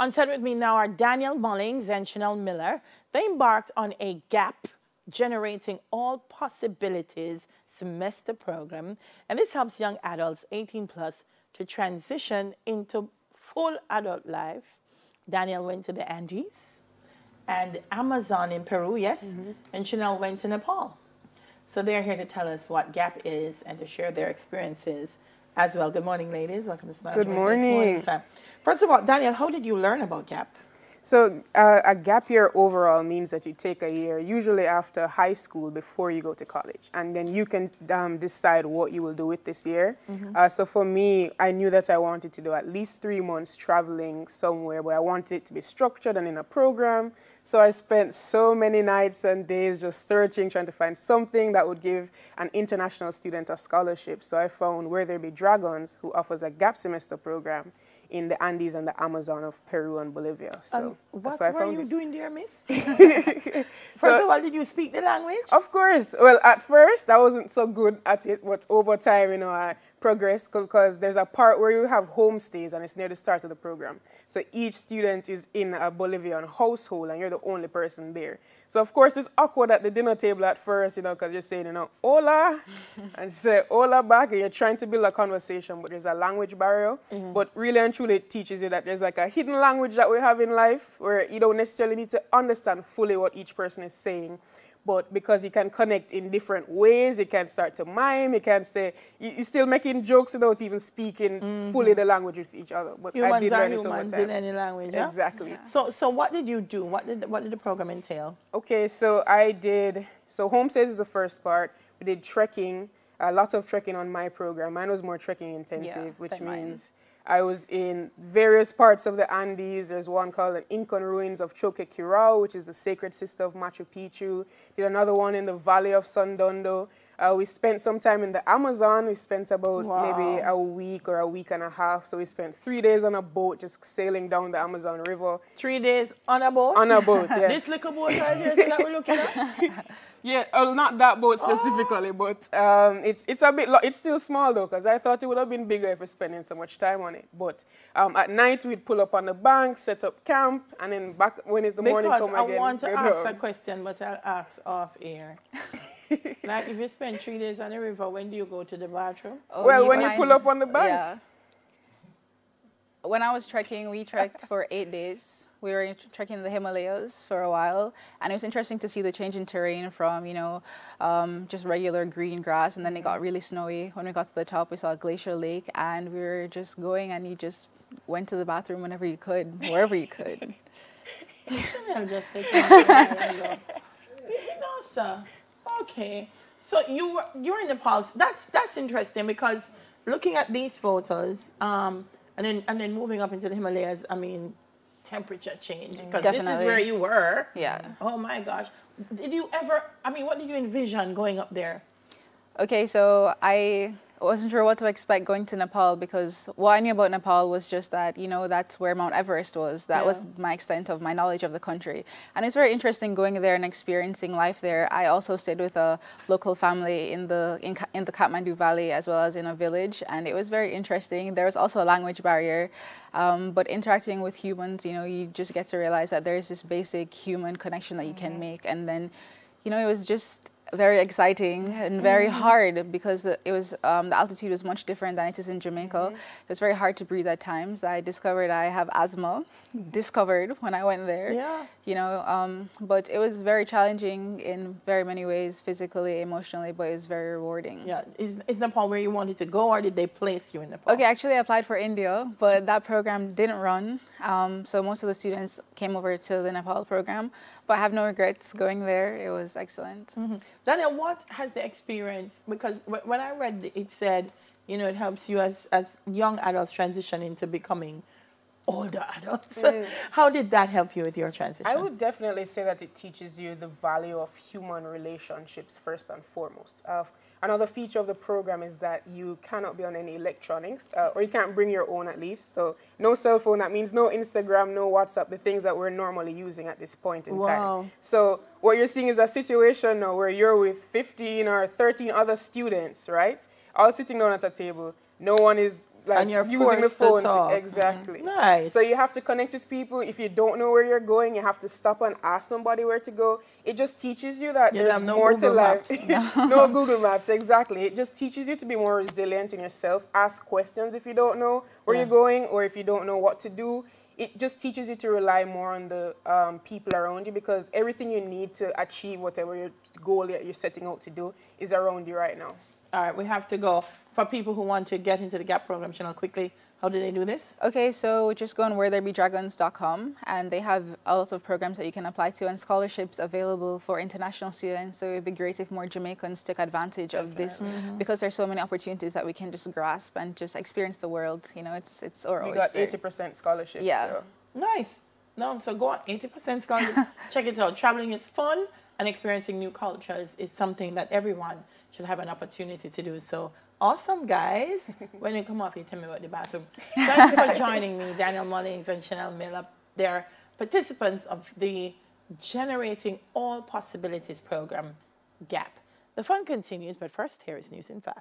On set with me now are Daniel Mullings and Chanel Miller. They embarked on a gap generating all possibilities semester program, and this helps young adults 18 plus to transition into full adult life. Daniel went to the Andes and Amazon in Peru, yes, and Chanel went to Nepal. So they're here to tell us what GAP is and to share their experiences as well. Good morning, ladies. Welcome to Smile. Good morning. Time. First of all, Daniel, how did you learn about GAP? So a gap year overall means that you take a year, usually after high school, before you go to college. And then you can decide what you will do with this year. So for me, I knew that I wanted to do at least 3 months traveling somewhere, but I wanted it to be structured and in a program. So I spent so many nights and days just searching, trying to find something that would give an international student a scholarship. So I found Where There Be Dragons, who offers a gap semester program in the Andes and the Amazon of Peru and Bolivia. So what so were you doing there, miss? First So, of all, did you speak the language? of course. Well, at first, I wasn't so good at it, but over time, you know, I progressed because there's a part where you have homestays and it's near the start of the program. So each student is in a Bolivian household and you're the only person there. So, of course, it's awkward at the dinner table at first, you know, because you're saying, you know, hola, and you say hola back, and you're trying to build a conversation, but there's a language barrier. But really and truly, it teaches you that there's like a hidden language that we have in life where you don't necessarily need to understand fully what each person is saying. But because you can connect in different ways, you can start to mime, you can say, you're still making jokes without even speaking fully the language with each other. But I did learn it over humans time. in any language. Yeah? Exactly. Yeah. So what did you do? What did the program entail? Okay, so homestays is the first part. We did trekking, a lot of trekking on my program. Mine was more trekking intensive, which means I was in various parts of the Andes. There's one called the Incan ruins of Choquequirao, which is the sacred sister of Machu Picchu. Did another one in the Valley of Sandondo. We spent some time in the Amazon. We spent about maybe a week or a week and a half. So we spent 3 days on a boat just sailing down the Amazon River. 3 days on a boat? On a boat, yeah. This little boat right here so that we're looking at? Yeah, not that boat specifically, but it's a bit, it's still small though, because I thought it would have been bigger if we're spending so much time on it. But at night we'd pull up on the bank, set up camp, and then back when it's the morning come again. Because I want to ask a question, but I'll ask off air. Like if you spend 3 days on the river, when do you go to the bathroom? Oh, well, when you pull up on the bank. Yeah. When I was trekking, we trekked for 8 days. We were trekking in the Himalayas for a while, and it was interesting to see the change in terrain from, you know, just regular green grass, and then it got really snowy. When we got to the top, we saw a glacial lake, and we were just going, and you just went to the bathroom whenever you could, wherever you could. Chanel just said, no, sir. Okay. So you're in Nepal. That's interesting because looking at these photos, and then moving up into the Himalayas, I mean, temperature change because this is where you were. Yeah. Oh my gosh. Did you ever, I mean, what did you envision going up there? Okay, so I wasn't sure what to expect going to Nepal because what I knew about Nepal was just that, you know, that's where Mount Everest was. That was my extent of my knowledge of the country. And it's very interesting going there and experiencing life there. I also stayed with a local family in the Kathmandu Valley as well as in a village, and it was very interesting. There was also a language barrier, but interacting with humans, you know, you just get to realize that there's this basic human connection that you can make. And then, you know, it was just very exciting and very hard because the altitude was much different than it is in Jamaica. It was very hard to breathe at times. I discovered I have asthma, when I went there. Yeah. You know, but it was very challenging in very many ways, physically, emotionally, but it was very rewarding. Yeah. Is Nepal where you wanted to go, or did they place you in Nepal? Okay, actually I applied for India, but that program didn't run. So most of the students came over to the Nepal program, but I have no regrets going there. It was excellent. Daniel, what has the experience, because when I read it said, you know, it helps you as young adults transition into becoming older adults. How did that help you with your transition? I would definitely say that it teaches you the value of human relationships first and foremost. Another feature of the program is that you cannot be on any electronics, or you can't bring your own at least. So no cell phone, that means no Instagram, no WhatsApp, the things that we're normally using at this point in time. So what you're seeing is a situation now where you're with 15 or 13 other students, right? All sitting down at a table. No one is like and you're using the forced to phone talk. exactly. Nice. So you have to connect with people. If you don't know where you're going, you have to stop and ask somebody where to go. It just teaches you that You there's have no more Google to life. Maps. No Google Maps, exactly. It just teaches you to be more resilient in yourself. Ask questions if you don't know where you're going or if you don't know what to do. It just teaches you to rely more on the people around you, because everything you need to achieve whatever your goal that you're setting out to do is around you right now. All right, we have to go. For people who want to get into the GAP program, Chanel, quickly, how do they do this? Okay, so just go on wheretherebedragons.com, and they have a lot of programs that you can apply to and scholarships available for international students. So it'd be great if more Jamaicans took advantage of this, because there's so many opportunities that we can just grasp and just experience the world. You know, it's our We got 80% scholarships. Yeah. So. Nice. No, so go on, 80% scholarship. Check it out. Traveling is fun, and experiencing new cultures is something that everyone should have an opportunity to do. So awesome, guys. When you come off, you tell me about the bathroom. Thank you for joining me, Daniel Mullings and Chanel Miller. They're participants of the Generating All Possibilities program, GAP. The fun continues, but first, here is News in 5.